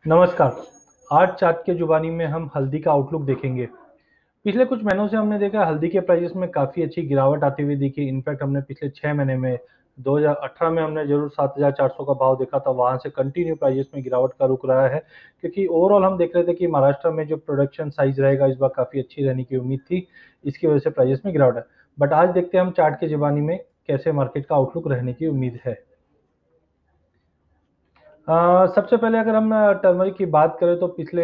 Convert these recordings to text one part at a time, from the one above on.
नमस्कार। आज चाट के जुबानी में हम हल्दी का आउटलुक देखेंगे। पिछले कुछ महीनों से हमने देखा हल्दी के प्राइसेस में काफ़ी अच्छी गिरावट आती हुई दिखी। इनफैक्ट हमने पिछले 6 महीने में 2018 में हमने ज़रूर 7,400 का भाव देखा था, वहाँ से कंटिन्यू प्राइसेस में गिरावट का रुख रहा है, क्योंकि ओवरऑल हम देख रहे थे कि महाराष्ट्र में जो प्रोडक्शन साइज़ रहेगा इस बार काफ़ी अच्छी रहने की उम्मीद थी, इसकी वजह से प्राइसेस में गिरावट है। बट आज देखते हैं हम चाट के जुबानी में कैसे मार्केट का आउटलुक रहने की उम्मीद है। सबसे पहले अगर हम टर्मरिक की बात करें तो पिछले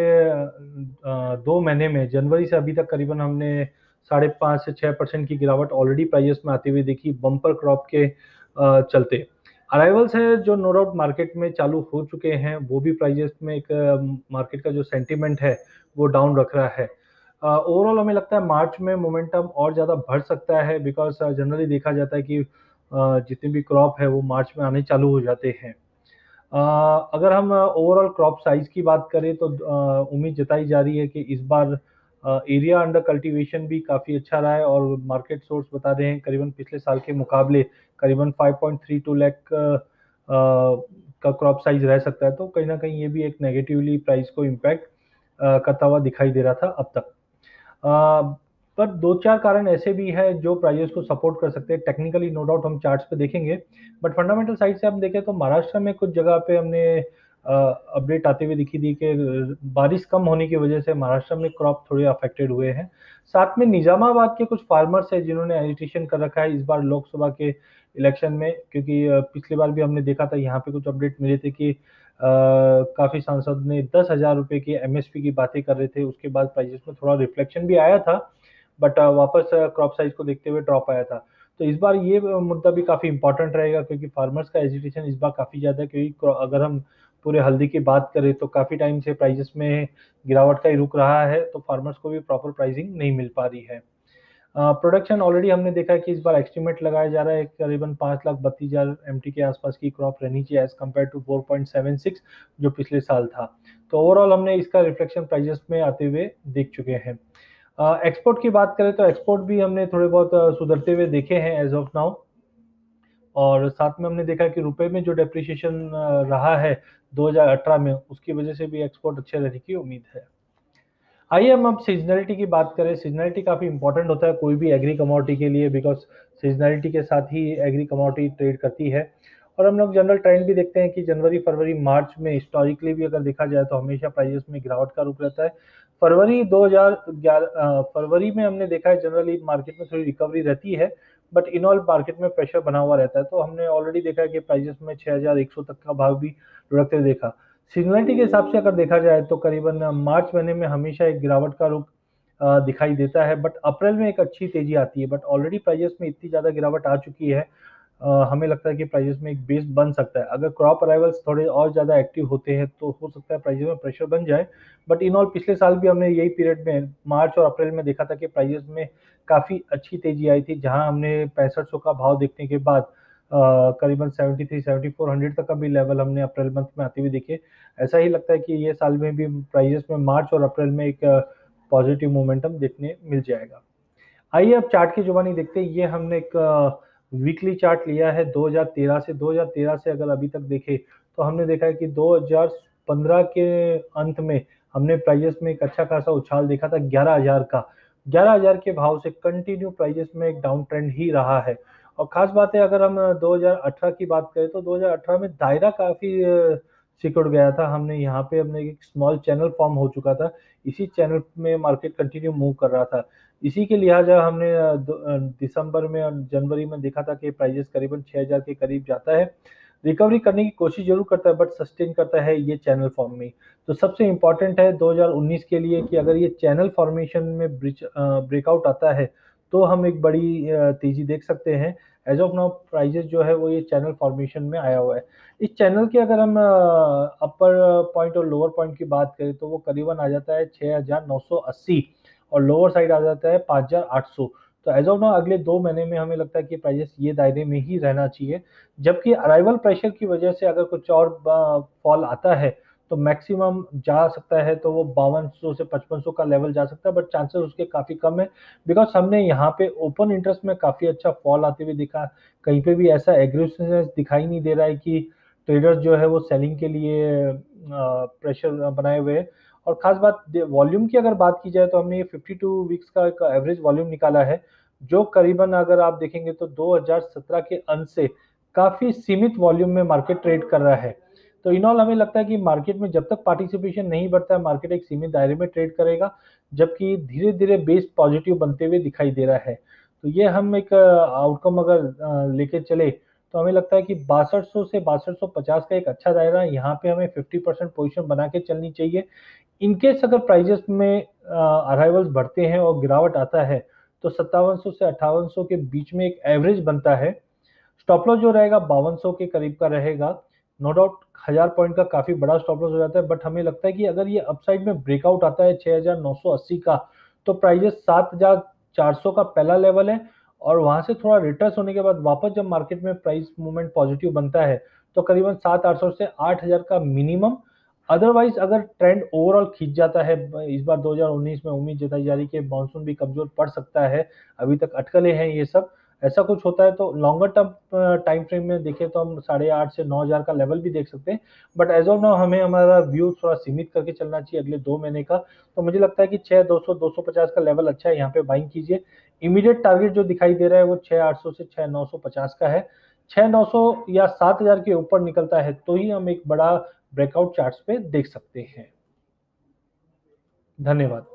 2 महीने में जनवरी से अभी तक करीबन हमने 5.5 से 6% की गिरावट ऑलरेडी प्राइसेस में आती हुई देखी, बम्पर क्रॉप के चलते। अराइवल्स है जो नो डाउट मार्केट में चालू हो चुके हैं, वो भी प्राइसेस में एक मार्केट का जो सेंटीमेंट है वो डाउन रख रहा है। ओवरऑल हमें लगता है मार्च में मोमेंटम और ज़्यादा बढ़ सकता है, बिकॉज़ जनरली देखा जाता है कि जितने भी क्रॉप है वो मार्च में आने चालू हो जाते हैं। अ, अगर हम ओवरऑल क्रॉप साइज़ की बात करें तो उम्मीद जताई जा रही है कि इस बार एरिया अंडर कल्टीवेशन भी काफ़ी अच्छा रहा है, और मार्केट सोर्स बता रहे हैं करीबन पिछले साल के मुकाबले करीबन 5.32 लाख का क्रॉप साइज़ रह सकता है। तो कहीं न कहीं ये भी एक नेगेटिवली प्राइस को इम्पैक्ट करता हुआ दिखाई दे रहा था अब तक। अ, पर 2-4 कारण ऐसे भी हैं जो प्राइसेस को सपोर्ट कर सकते हैं। टेक्निकली नो डाउट हम चार्ट्स पे देखेंगे, बट फंडामेंटल साइड से हम देखें तो महाराष्ट्र में कुछ जगह पे हमने अपडेट आते हुए दिखी थी कि बारिश कम होने की वजह से महाराष्ट्र में क्रॉप थोड़े अफेक्टेड हुए हैं। साथ में निज़ामाबाद के कुछ फार्मर्स हैं जिन्होंने एजिटेशन कर रखा है इस बार लोकसभा के इलेक्शन में, क्योंकि पिछली बार भी हमने देखा था यहाँ पे कुछ अपडेट मिले थे कि काफ़ी सांसद ने 10,000 रुपए की एमएसपी की बातें कर रहे थे, उसके बाद प्राइसेस में थोड़ा रिफ्लेक्शन भी आया था, बट वापस क्रॉप साइज़ को देखते हुए ड्रॉप आया था। तो इस बार ये मुद्दा भी काफ़ी इम्पोर्टेंट रहेगा, क्योंकि फार्मर्स का एजिटेशन इस बार काफ़ी ज़्यादा है, क्योंकि अगर हम पूरे हल्दी की बात करें तो काफ़ी टाइम से प्राइसेस में गिरावट का ही रुक रहा है, तो फार्मर्स को भी प्रॉपर प्राइसिंग नहीं मिल पा रही है। प्रोडक्शन ऑलरेडी हमने देखा है कि इस बार एस्टिमेट लगाया जा रहा है करीबन 5,32,000 एमटी के आसपास की क्रॉप रहनी चाहिए एज़ कम्पेयर टू 4.76 जो पिछले साल था। तो ओवरऑल हमने इसका रिफ्लेक्शन प्राइसेस में आते हुए देख चुके हैं। एक्सपोर्ट की बात करें तो एक्सपोर्ट भी हमने थोड़े बहुत सुधरते हुए देखे हैं एज़ ऑफ नाउ, और साथ में हमने देखा कि रुपए में जो डेप्रिसिएशन रहा है 2018 में, उसकी वजह से भी एक्सपोर्ट अच्छे रहने की उम्मीद है। आइए हम अब सीज़नैलिटी की बात करें। सीज़नैलिटी काफ़ी इम्पोर्टेंट होता है कोई भी एग्री कमोडिटी के लिए, बिकॉज़ सीज़नैलिटी के साथ ही एग्री कमोडिटी ट्रेड करती है। और हम लोग जनरल ट्रेंड भी देखते हैं कि जनवरी, फरवरी, मार्च में हिस्टोरिकली भी अगर देखा जाए तो हमेशा प्राइसेस में गिरावट का रुख रहता है। फरवरी में हमने देखा है जनरली मार्केट में थोड़ी रिकवरी रहती है, बट इन ऑल मार्केट में प्रेशर बना हुआ रहता है। तो हमने ऑलरेडी देखा है कि प्राइसेस में 6,100 तक का भाव भी लुढ़कते हुए देखा। सीज़नैलिटी के हिसाब से अगर देखा जाए तो करीबन मार्च महीने में हमेशा एक गिरावट का रुख दिखाई देता है, बट अप्रैल में एक अच्छी तेज़ी आती है, बट ऑलरेडी प्राइसेस में इतनी ज़्यादा गिरावट आ चुकी है, हमें लगता है कि प्राइसेस में एक बेस बन सकता है। अगर क्रॉप अराइवल्स थोड़े और ज़्यादा एक्टिव होते हैं तो हो सकता है प्राइसेस में प्रेशर बन जाए, बट इन ऑल पिछले साल भी हमने यही पीरियड में मार्च और अप्रैल में देखा था कि प्राइसेस में काफ़ी अच्छी तेज़ी आई थी, जहाँ हमने 6500 का भाव देखने के बाद करीबन 73-7400 तक का भी लेवल हमने अप्रैल मंथ में आते हुए देखे। ऐसा ही लगता है कि ये साल में भी प्राइसेस में मार्च और अप्रैल में एक पॉजिटिव मोमेंटम देखने मिल जाएगा। आइए अब चार्ट की जुबानी देखते हैं। ये हमने एक वीकली चार्ट लिया है 2013 से। 2013 से अगर अभी तक देखें तो हमने देखा है कि 2015 के अंत में हमने प्राइसेस में एक अच्छा खासा उछाल देखा था 11,000 का। 11,000 के भाव से कंटिन्यू प्राइसेस में एक डाउन ट्रेंड ही रहा है। और खास बात है अगर हम 2018 की बात करें तो 2018 में दायरा काफ़ी सिकुड़ गया था। हमने एक स्मॉल चैनल फॉर्म हो चुका था। इसी चैनल में मार्केट कंटिन्यू मूव कर रहा था। इसी के लिहाजा हमने दिसंबर में और जनवरी में देखा था कि प्राइसेस करीबन 6,000 के करीब जाता है। रिकवरी करने की कोशिश ज़रूर करता है, बट सस्टेन करता है ये चैनल फॉर्म में ही। तो सबसे इम्पोर्टेंट है 2019 के लिए कि अगर ये चैनल फॉर्मेशन में ब्रेकआउट आता है, तो हम एक बड़ी तेज़ी देख सकते हैं। एज़ ऑफ नाउ प्राइसेस जो है वो ये चैनल फॉर्मेशन में आया हुआ है। इस चैनल के अगर हम अपर पॉइंट और लोअर पॉइंट की बात करें तो वो करीबन आ जाता है 6,980, और लोअर साइड आ जाता है 5,800। तो एज़ ऑफ नाउ अगले 2 महीने में हमें लगता है कि प्राइसेस ये दायरे में ही रहना चाहिए। जबकि अराइवल प्रेशर की वजह से अगर कुछ और फॉल आता है, तो मैक्सिमम जा सकता है तो वो 5200 से 5500 का लेवल जा सकता है, बट चांसेस उसके काफ़ी कम है, बिकॉज़ हमने यहाँ पे ओपन इंटरेस्ट में काफ़ी अच्छा फॉल आते हुए देखा। कहीं पे भी ऐसा एग्रेसिवनेस दिखाई नहीं दे रहा है कि ट्रेडर्स जो है वो सेलिंग के लिए प्रेशर बनाए हुए हैं। और खास बात वॉल्यूम की अगर बात की जाए तो हमने ये 52 वीक्स का एक एवरेज वॉल्यूम निकाला है, जो करीबन अगर आप देखेंगे तो 2017 के अंत से काफी सीमित वॉल्यूम में मार्केट ट्रेड कर रहा है। तो इन ऑल हमें लगता है कि मार्केट में जब तक पार्टिसिपेशन नहीं बढ़ता है, मार्केट एक सीमित दायरे में ट्रेड करेगा, जबकि धीरे धीरे बेस पॉजिटिव बनते हुए दिखाई दे रहा है। तो ये हम एक आउटकम अगर लेके चले तो हमें लगता है कि 6200 से 6250 का एक अच्छा दायरा है, यहाँ पे हमें 50% पोजीशन बना के चलनी चाहिए। इनकेस अगर प्राइजेस में अराइवल्स बढ़ते हैं और गिरावट आता है तो 5700 से 5800 के बीच में एक एवरेज बनता है। स्टॉप लॉस जो रहेगा 5200 के करीब का रहेगा। नो डाउट 1000 पॉइंट का काफी बड़ा स्टॉप लॉस हो जाता है, बट हमें लगता है कि अगर ये अपसाइड में ब्रेकआउट आता है 6980 का, तो प्राइजेस 7400 का पहला लेवल है, और वहां से थोड़ा रिटर्स होने के बाद वापस जब मार्केट में प्राइस मूवमेंट पॉजिटिव बनता है तो करीबन 7800 से 8000 का मिनिमम। अदरवाइज अगर ट्रेंड ओवरऑल खींच जाता है, इस बार 2019 में उम्मीद जताई जा रही है कि मानसून भी कमजोर पड़ सकता है, अभी तक अटकलें हैं ये सब, ऐसा कुछ होता है तो लॉन्गर टर्म टाइम फ्रेम में देखें तो हम 8,500 से 9,000 का लेवल भी देख सकते हैं। बट एज ऑफ नाउ हमें हमारा व्यू थोड़ा सीमित करके चलना चाहिए अगले 2 महीने का। तो मुझे लगता है कि 6,200 250 का लेवल अच्छा है, यहाँ पे बाइंग कीजिए। इमीडिएट टारगेट जो दिखाई दे रहा है वो 6,800 से 6,950 का है। 6,900 या 7,000 के ऊपर निकलता है तो ही हम एक बड़ा ब्रेकआउट चार्ट्स पे देख सकते हैं। धन्यवाद।